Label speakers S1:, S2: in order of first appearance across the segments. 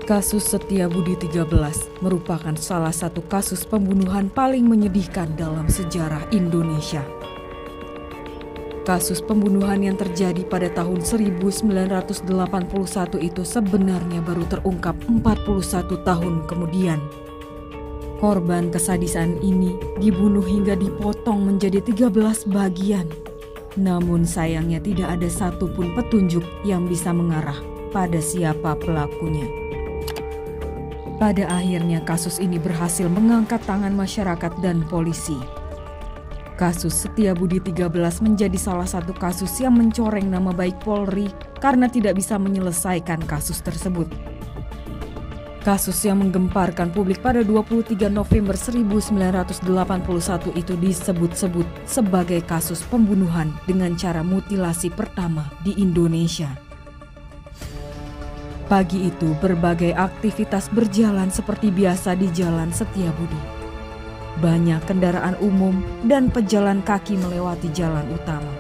S1: Kasus Setiabudi 13 merupakan salah satu kasus pembunuhan paling menyedihkan dalam sejarah Indonesia. Kasus pembunuhan yang terjadi pada tahun 1981 itu sebenarnya baru terungkap 41 tahun kemudian. Korban kesadisan ini dibunuh hingga dipotong menjadi 13 bagian. Namun sayangnya tidak ada satupun petunjuk yang bisa mengarah pada siapa pelakunya. Pada akhirnya kasus ini berhasil mengangkat tangan masyarakat dan polisi. Kasus Setiabudi 13 menjadi salah satu kasus yang mencoreng nama baik Polri karena tidak bisa menyelesaikan kasus tersebut. Kasus yang menggemparkan publik pada 23 November 1981 itu disebut-sebut sebagai kasus pembunuhan dengan cara mutilasi pertama di Indonesia. Pagi itu berbagai aktivitas berjalan seperti biasa di Jalan Setiabudi. Banyak kendaraan umum dan pejalan kaki melewati jalan utama.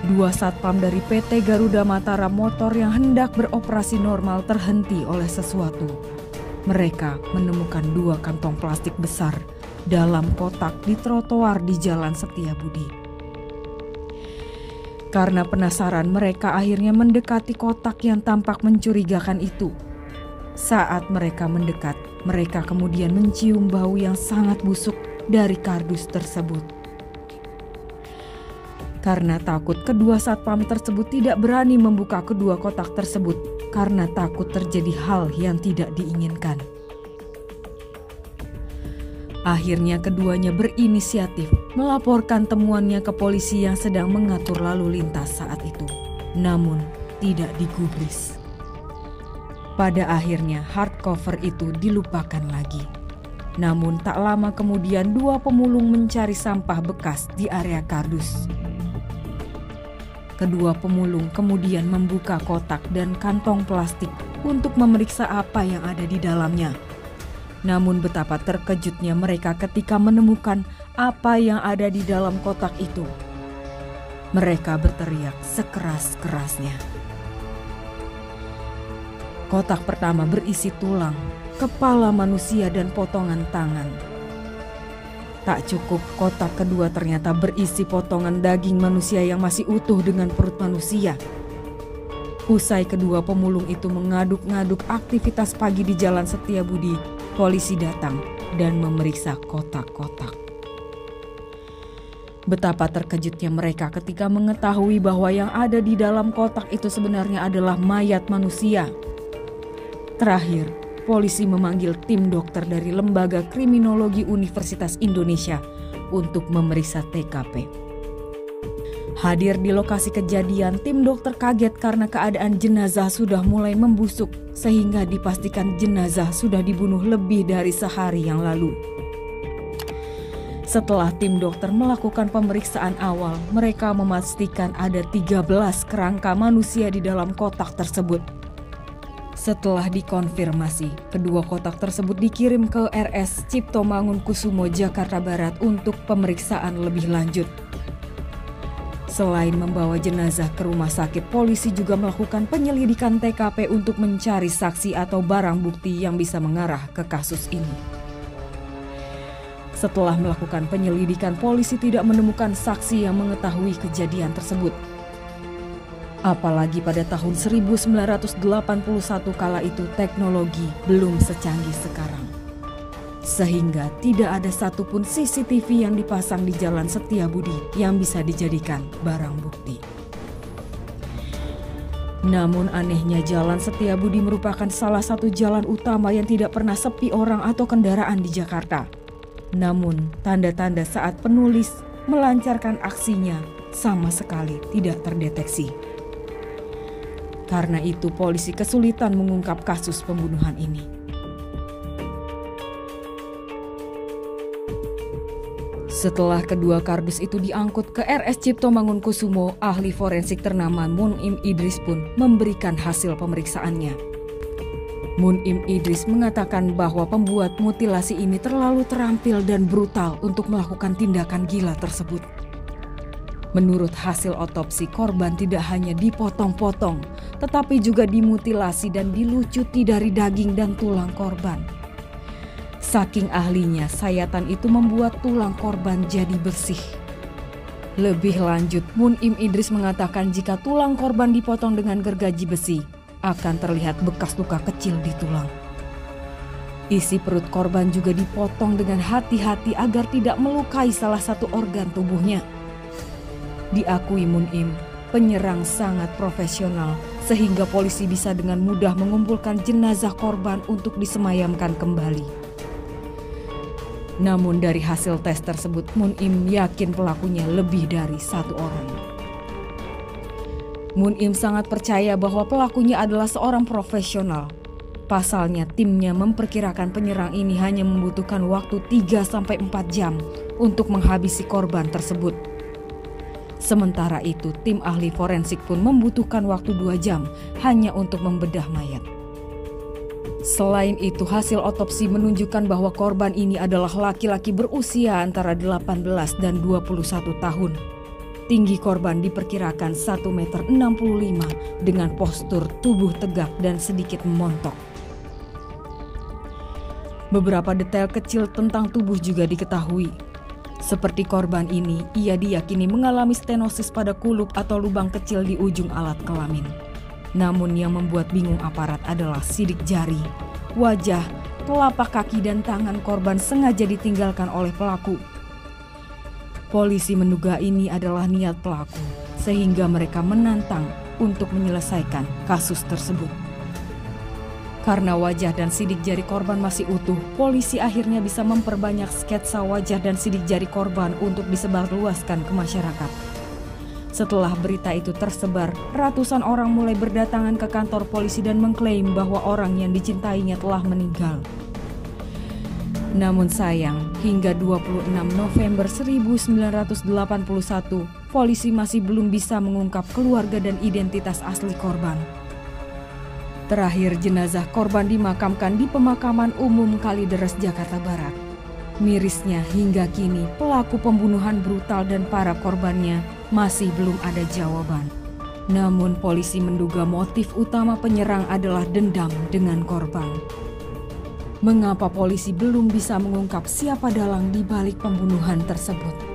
S1: Dua satpam dari PT Garuda Mataram Motor yang hendak beroperasi normal terhenti oleh sesuatu. Mereka menemukan dua kantong plastik besar dalam kotak di trotoar di Jalan Setiabudi. Karena penasaran, mereka akhirnya mendekati kotak yang tampak mencurigakan itu. Saat mereka mendekat, mereka kemudian mencium bau yang sangat busuk dari kardus tersebut. Karena takut, kedua satpam tersebut tidak berani membuka kedua kotak tersebut karena takut terjadi hal yang tidak diinginkan. Akhirnya keduanya berinisiatif melaporkan temuannya ke polisi yang sedang mengatur lalu lintas saat itu. Namun tidak digubris. Pada akhirnya hardcover itu dilupakan lagi. Namun tak lama kemudian dua pemulung mencari sampah bekas di area kardus. Kedua pemulung kemudian membuka kotak dan kantong plastik untuk memeriksa apa yang ada di dalamnya. Namun betapa terkejutnya mereka ketika menemukan apa yang ada di dalam kotak itu. Mereka berteriak sekeras-kerasnya. Kotak pertama berisi tulang, kepala manusia dan potongan tangan. Tak cukup, kotak kedua ternyata berisi potongan daging manusia yang masih utuh dengan perut manusia. Usai kedua pemulung itu mengaduk-ngaduk aktivitas pagi di Jalan Setiabudi, polisi datang dan memeriksa kotak-kotak. Betapa terkejutnya mereka ketika mengetahui bahwa yang ada di dalam kotak itu sebenarnya adalah mayat manusia. Terakhir, polisi memanggil tim dokter dari Lembaga Kriminologi Universitas Indonesia untuk memeriksa TKP. Hadir di lokasi kejadian, tim dokter kaget karena keadaan jenazah sudah mulai membusuk sehingga dipastikan jenazah sudah dibunuh lebih dari sehari yang lalu. Setelah tim dokter melakukan pemeriksaan awal, mereka memastikan ada 13 kerangka manusia di dalam kotak tersebut. Setelah dikonfirmasi, kedua kotak tersebut dikirim ke RS Cipto Mangunkusumo, Jakarta Barat untuk pemeriksaan lebih lanjut. Selain membawa jenazah ke rumah sakit, polisi juga melakukan penyelidikan TKP untuk mencari saksi atau barang bukti yang bisa mengarah ke kasus ini. Setelah melakukan penyelidikan, polisi tidak menemukan saksi yang mengetahui kejadian tersebut. Apalagi pada tahun 1981 kala itu teknologi belum secanggih sekarang. Sehingga tidak ada satupun CCTV yang dipasang di Jalan Setiabudi yang bisa dijadikan barang bukti. Namun anehnya Jalan Setiabudi merupakan salah satu jalan utama yang tidak pernah sepi orang atau kendaraan di Jakarta. Namun tanda-tanda saat penulis melancarkan aksinya sama sekali tidak terdeteksi. Karena itu polisi kesulitan mengungkap kasus pembunuhan ini. Setelah kedua kardus itu diangkut ke RS Cipto Mangunkusumo, ahli forensik ternama Munim Idris pun memberikan hasil pemeriksaannya. Munim Idris mengatakan bahwa pembuat mutilasi ini terlalu terampil dan brutal untuk melakukan tindakan gila tersebut. Menurut hasil otopsi, korban tidak hanya dipotong-potong, tetapi juga dimutilasi dan dilucuti dari daging dan tulang korban. Saking ahlinya, sayatan itu membuat tulang korban jadi bersih. Lebih lanjut, Munim Idris mengatakan jika tulang korban dipotong dengan gergaji besi, akan terlihat bekas luka kecil di tulang. Isi perut korban juga dipotong dengan hati-hati agar tidak melukai salah satu organ tubuhnya. Diakui Munim, penyerang sangat profesional sehingga polisi bisa dengan mudah mengumpulkan jenazah korban untuk disemayamkan kembali. Namun dari hasil tes tersebut, Munim yakin pelakunya lebih dari satu orang. Munim sangat percaya bahwa pelakunya adalah seorang profesional. Pasalnya, timnya memperkirakan penyerang ini hanya membutuhkan waktu 3-4 jam untuk menghabisi korban tersebut. Sementara itu, tim ahli forensik pun membutuhkan waktu 2 jam hanya untuk membedah mayat. Selain itu, hasil otopsi menunjukkan bahwa korban ini adalah laki-laki berusia antara 18 dan 21 tahun. Tinggi korban diperkirakan 1,65 meter dengan postur tubuh tegak dan sedikit memontok. Beberapa detail kecil tentang tubuh juga diketahui. Seperti korban ini, ia diyakini mengalami stenosis pada kulup atau lubang kecil di ujung alat kelamin. Namun yang membuat bingung aparat adalah sidik jari, wajah, telapak kaki dan tangan korban sengaja ditinggalkan oleh pelaku. Polisi menduga ini adalah niat pelaku, sehingga mereka menantang untuk menyelesaikan kasus tersebut. Karena wajah dan sidik jari korban masih utuh, polisi akhirnya bisa memperbanyak sketsa wajah dan sidik jari korban untuk disebarluaskan ke masyarakat. Setelah berita itu tersebar, ratusan orang mulai berdatangan ke kantor polisi dan mengklaim bahwa orang yang dicintainya telah meninggal. Namun sayang, hingga 26 November 1981, polisi masih belum bisa mengungkap keluarga dan identitas asli korban. Terakhir, jenazah korban dimakamkan di Pemakaman Umum Kalideres, Jakarta Barat. Mirisnya, hingga kini pelaku pembunuhan brutal dan para korbannya masih belum ada jawaban. Namun polisi menduga motif utama penyerang adalah dendam dengan korban. Mengapa polisi belum bisa mengungkap siapa dalang di balik pembunuhan tersebut?